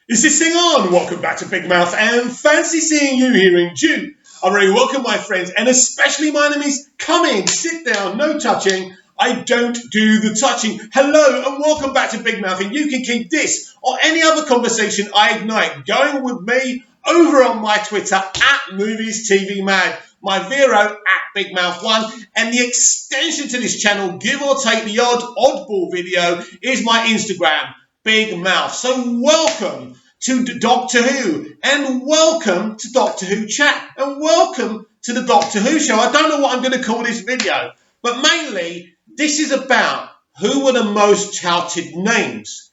Is this thing on? Welcome back to Big Mouth and fancy seeing you here in June. I'm very welcome, my friends, and especially my enemies. Come in, sit down, no touching. I don't do the touching. Hello and welcome back to Big Mouth, and you can keep this or any other conversation I ignite going with me over on my Twitter at Movies TV Mad, my Vero at Big Mouth 1, and the extension to this channel, give or take the oddball video, is my Instagram, Big Mouth. So welcome to Doctor Who, and welcome to Doctor Who Chat, and welcome to the Doctor Who Show. I don't know what I'm going to call this video, but mainly this is about who were the most touted names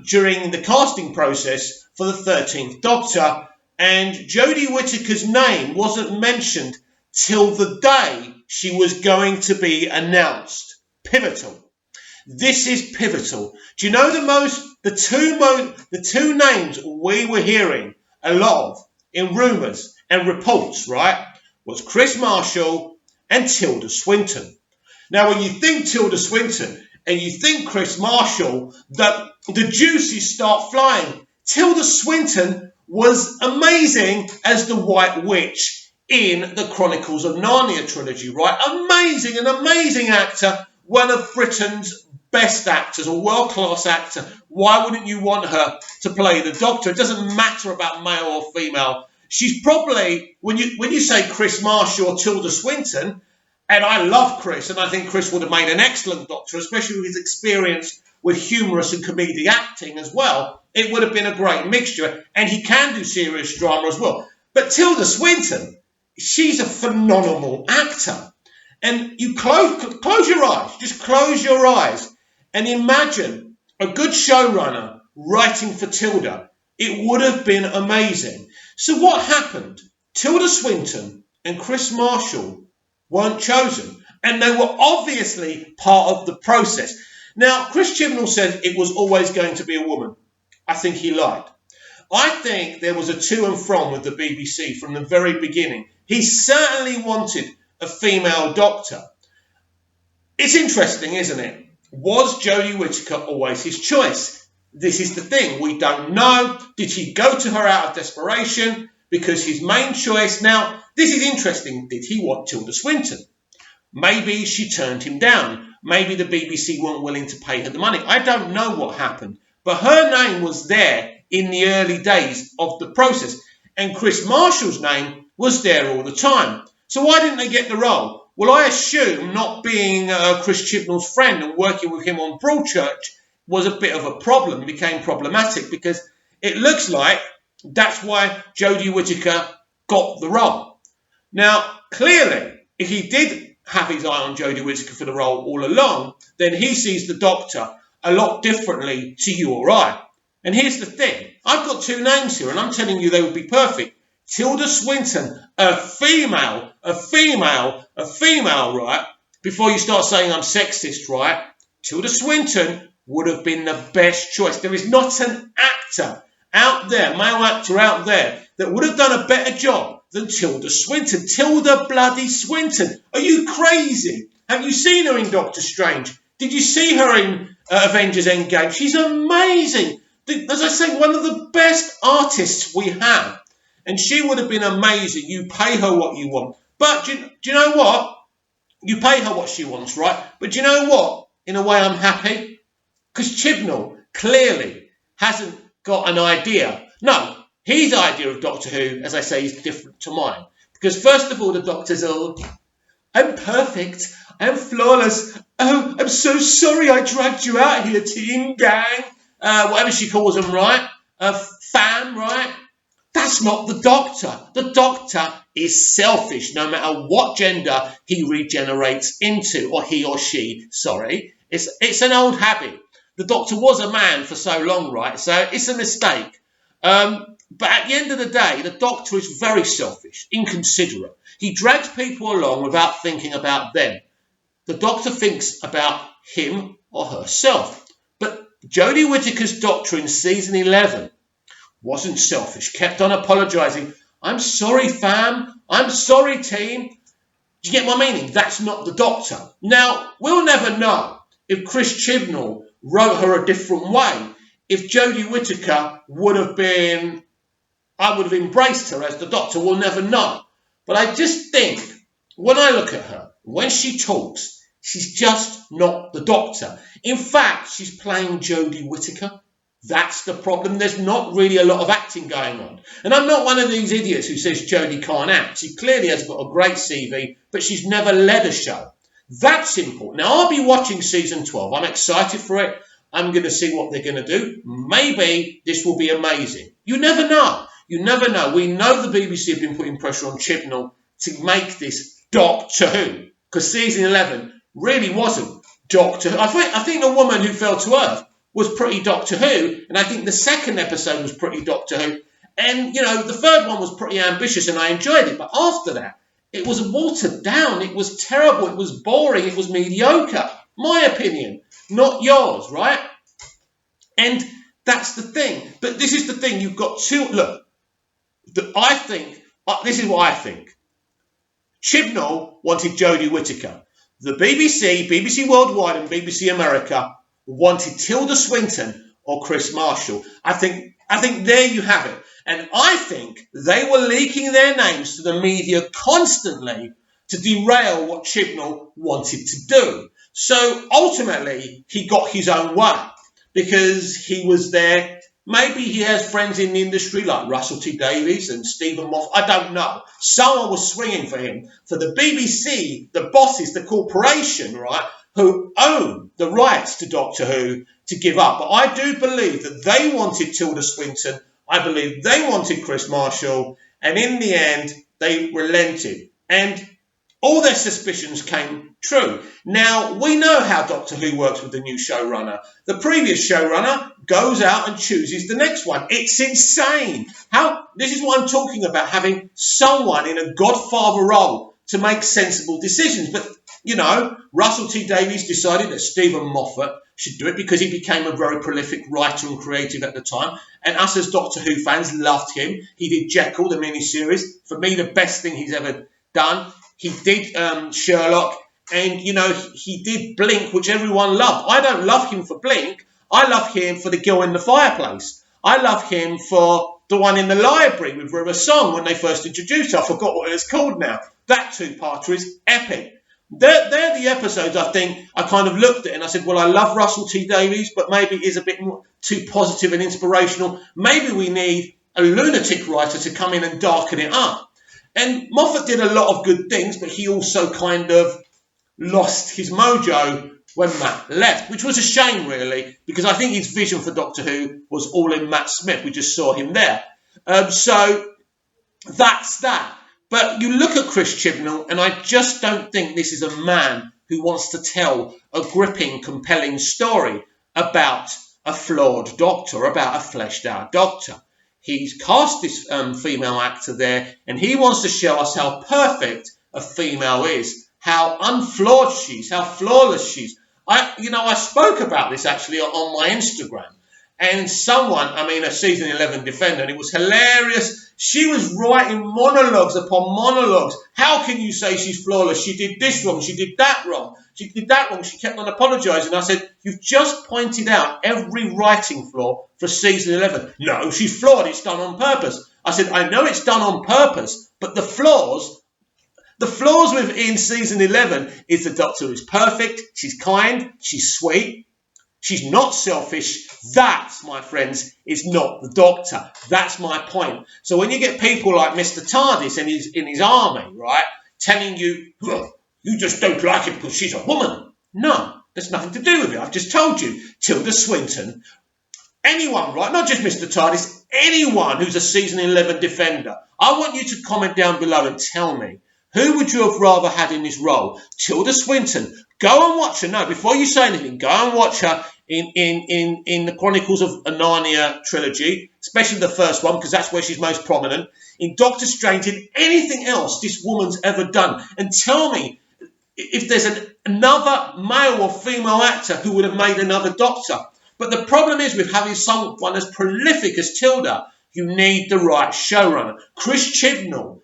during the casting process for the 13th Doctor, and Jodie Whittaker's name wasn't mentioned till the day she was going to be announced. Pivotal. This is pivotal. Do you know the two names we were hearing a lot of in rumours and reports, right, was Chris Marshall and Tilda Swinton. Now, when you think Tilda Swinton and you think Chris Marshall, the juices start flying. Tilda Swinton was amazing as the White Witch in the Chronicles of Narnia trilogy, right? Amazing, an amazing actor, one of Britain's best actors, a world-class actor. Why wouldn't you want her to play the Doctor? It doesn't matter about male or female. She's probably, when you say Chris Marshall or Tilda Swinton, and I love Chris, and I think Chris would have made an excellent Doctor, especially with his experience with humorous and comedic acting as well. It would have been a great mixture, and he can do serious drama as well. But Tilda Swinton, she's a phenomenal actor. And you close your eyes, just close your eyes, and imagine a good showrunner writing for Tilda. It would have been amazing. So what happened? Tilda Swinton and Chris Marshall weren't chosen, and they were obviously part of the process. Now, Chris Chibnal said it was always going to be a woman. I think he lied. I think there was a to and from with the BBC from the very beginning. He certainly wanted a female Doctor. It's interesting, isn't it? Was Jodie Whittaker always his choice? This is the thing. We don't know. Did he go to her out of desperation because his main choice? Now, this is interesting. Did he want Tilda Swinton? Maybe she turned him down. Maybe the BBC weren't willing to pay her the money. I don't know what happened. But her name was there in the early days of the process. And Chris Marshall's name was there all the time. So why didn't they get the role? Well, I assume not being Chris Chibnall's friend and working with him on Broadchurch was a bit of a problem, became problematic, because it looks like that's why Jodie Whittaker got the role. Now, clearly, if he did have his eye on Jodie Whittaker for the role all along, then he sees the Doctor a lot differently to you or I. And here's the thing. I've got two names here, and I'm telling you they would be perfect. Tilda Swinton, a female, right? Before you start saying I'm sexist, right? Tilda Swinton would have been the best choice. There is not an actor out there, male actor out there, that would have done a better job than Tilda Swinton. Tilda bloody Swinton. Are you crazy? Have you seen her in Doctor Strange? Did you see her in Avengers Endgame? She's amazing. As I say, one of the best artists we have. And she would have been amazing. You pay her what you want. But do you know what? You pay her what she wants, right? But do you know what? In a way, I'm happy. Because Chibnall clearly hasn't got an idea. No, his idea of Doctor Who, as I say, is different to mine. Because first of all, the Doctor's all, I'm perfect. I'm flawless. Oh, I'm so sorry I dragged you out here, team, gang. Whatever she calls them, right? Fam, right? That's not the Doctor. The Doctor is selfish, no matter what gender he regenerates into, or he or she, sorry. It's an old habit. The Doctor was a man for so long, right? So it's a mistake. But at the end of the day, the Doctor is very selfish, inconsiderate. He drags people along without thinking about them. The Doctor thinks about him or herself. But Jodie Whittaker's Doctor in season 11 wasn't selfish, kept on apologising. I'm sorry, fam. I'm sorry, team. Do you get my meaning? That's not the Doctor. Now, we'll never know if Chris Chibnall wrote her a different way. if Jodie Whittaker would have been, I would have embraced her as the Doctor. We'll never know. But I just think, when I look at her, when she talks, she's just not the Doctor. In fact, she's playing Jodie Whittaker. That's the problem. There's not really a lot of acting going on. And I'm not one of these idiots who says Jodie can't act. She clearly has got a great CV, but she's never led a show. That's important. Now, I'll be watching season 12. I'm excited for it. I'm going to see what they're going to do. Maybe this will be amazing. You never know. You never know. We know the BBC have been putting pressure on Chibnal to make this Doctor Who, because season 11 really wasn't Doctor Who. I think The Woman Who Fell to Earth was pretty Doctor Who, and I think the second episode was pretty Doctor Who. And, you know, the third one was pretty ambitious, and I enjoyed it. But after that, it was watered down. It was terrible. It was boring. It was mediocre. My opinion, not yours, right? And that's the thing. But this is the thing. You've got two. Look, I think, this is what I think. Chibnal wanted Jodie Whittaker. The BBC, BBC Worldwide and BBC America wanted Tilda Swinton or Chris Marshall. I think there you have it. And I think they were leaking their names to the media constantly to derail what Chibnal wanted to do. So ultimately, he got his own way because he was there. Maybe he has friends in the industry like Russell T Davies and Stephen Moffat. I don't know. Someone was swinging for him. For the BBC, the bosses, the corporation, right, who own the rights to Doctor Who, to give up. But I do believe that they wanted Tilda Swinton. I believe they wanted Chris Marshall. And in the end, they relented. And all their suspicions came true. Now, we know how Doctor Who works with the new showrunner. The previous showrunner goes out and chooses the next one. It's insane. This is what I'm talking about, having someone in a godfather role to make sensible decisions. But, you know, Russell T Davies decided that Stephen Moffat should do it because he became a very prolific writer and creative at the time. And us as Doctor Who fans loved him. He did Jekyll, the miniseries. For me, the best thing he's ever done. He did Sherlock, and, you know, he did Blink, which everyone loved. I don't love him for Blink. I love him for The Girl in the Fireplace. I love him for the one in the library with River Song when they first introduced her. I forgot what it was called now. That two-parter is epic. They're the episodes, I think, I kind of looked at and I said, well, I love Russell T Davies, but maybe he's a bit more too positive and inspirational. Maybe we need a lunatic writer to come in and darken it up. And Moffat did a lot of good things, but he also kind of lost his mojo when Matt left, which was a shame, really, because I think his vision for Doctor Who was all in Matt Smith. We just saw him there. So that's that. But you look at Chris Chibnall, and I just don't think this is a man who wants to tell a gripping, compelling story about a flawed doctor, about a fleshed-out doctor. He's cast this female actor there, and he wants to show us how perfect a female is, how unflawed she is, how flawless she is. I spoke about this actually on my Instagram, and a season 11 defender, and it was hilarious. She was writing monologues upon monologues. How can you say she's flawless? She did this wrong. She did that wrong. She did that wrong. She kept on apologising. I said, you've just pointed out every writing flaw for season 11. No, she's flawed. It's done on purpose. I said, I know it's done on purpose, but the flaws within season 11 is the Doctor is perfect. She's kind. She's sweet. She's not selfish. That, my friends, is not the Doctor. That's my point. So when you get people like Mr. TARDIS in his army, right, telling you, well, you just don't like it because she's a woman. No, there's nothing to do with it. I've just told you. Tilda Swinton, anyone, right, not just Mr. TARDIS, anyone who's a season 11 defender. I want you to comment down below and tell me, who would you have rather had in this role? Tilda Swinton. Go and watch her. No, before you say anything, go and watch her in the Chronicles of Narnia trilogy, especially the first one, because that's where she's most prominent. In Doctor Strange, in anything else this woman's ever done. And tell me if there's another male or female actor who would have made another Doctor. But the problem is with having someone as prolific as Tilda, you need the right showrunner. Chris Chibnall,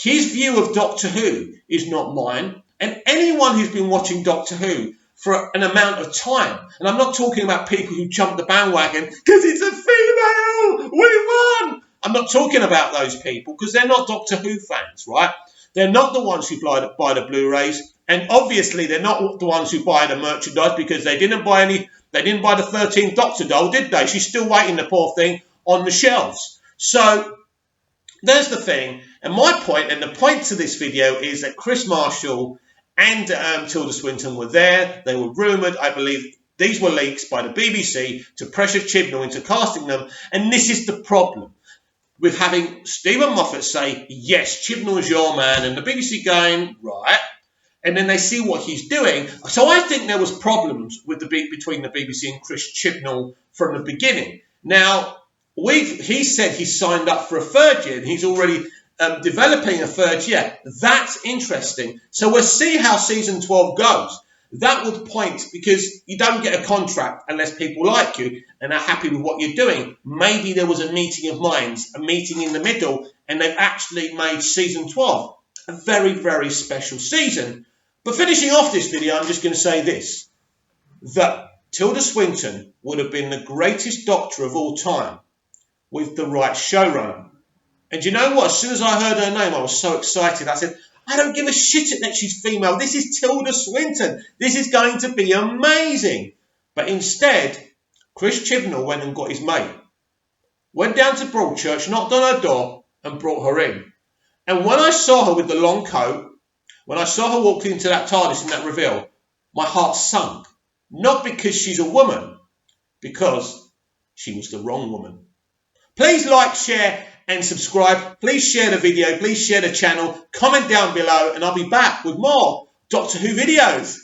his view of Doctor Who is not mine. And anyone who's been watching Doctor Who for an amount of time. And I'm not talking about people who jump the bandwagon because it's a female, we won. I'm not talking about those people because they're not Doctor Who fans, right? They're not the ones who buy the Blu-rays, and obviously they're not the ones who buy the merchandise because they didn't buy the 13th Doctor doll, did they? She's still waiting, the poor thing, on the shelves. So there's the thing, and my point, and the point to this video is that Chris Marshall and Tilda Swinton were there. They were rumoured, I believe these were leaks by the BBC to pressure Chibnal into casting them, and this is the problem with having Stephen Moffat say, yes, Chibnal is your man, and the BBC going, right, and then they see what he's doing. So I think there was problems with between the BBC and Chris Chibnal from the beginning. Now, he said he signed up for a third year, and he's already developing a third year. That's interesting. So we'll see how season 12 goes. That would point, because you don't get a contract unless people like you and are happy with what you're doing. Maybe there was a meeting of minds, a meeting in the middle, and they've actually made season 12 a very, very special season. But finishing off this video, I'm just going to say this, that Tilda Swinton would have been the greatest Doctor of all time with the right showrunner. And you know what? As soon as I heard her name, I was so excited. I said, I don't give a shit that she's female. This is Tilda Swinton. This is going to be amazing. But instead, Chris Chibnal went and got his mate. Went down to Broadchurch, knocked on her door, and brought her in. And when I saw her with the long coat, when I saw her walk into that TARDIS in that reveal, my heart sunk. Not because she's a woman, because she was the wrong woman. Please like, share, and subscribe. Please share the video. Please share the channel. Comment down below, and I'll be back with more Doctor Who videos.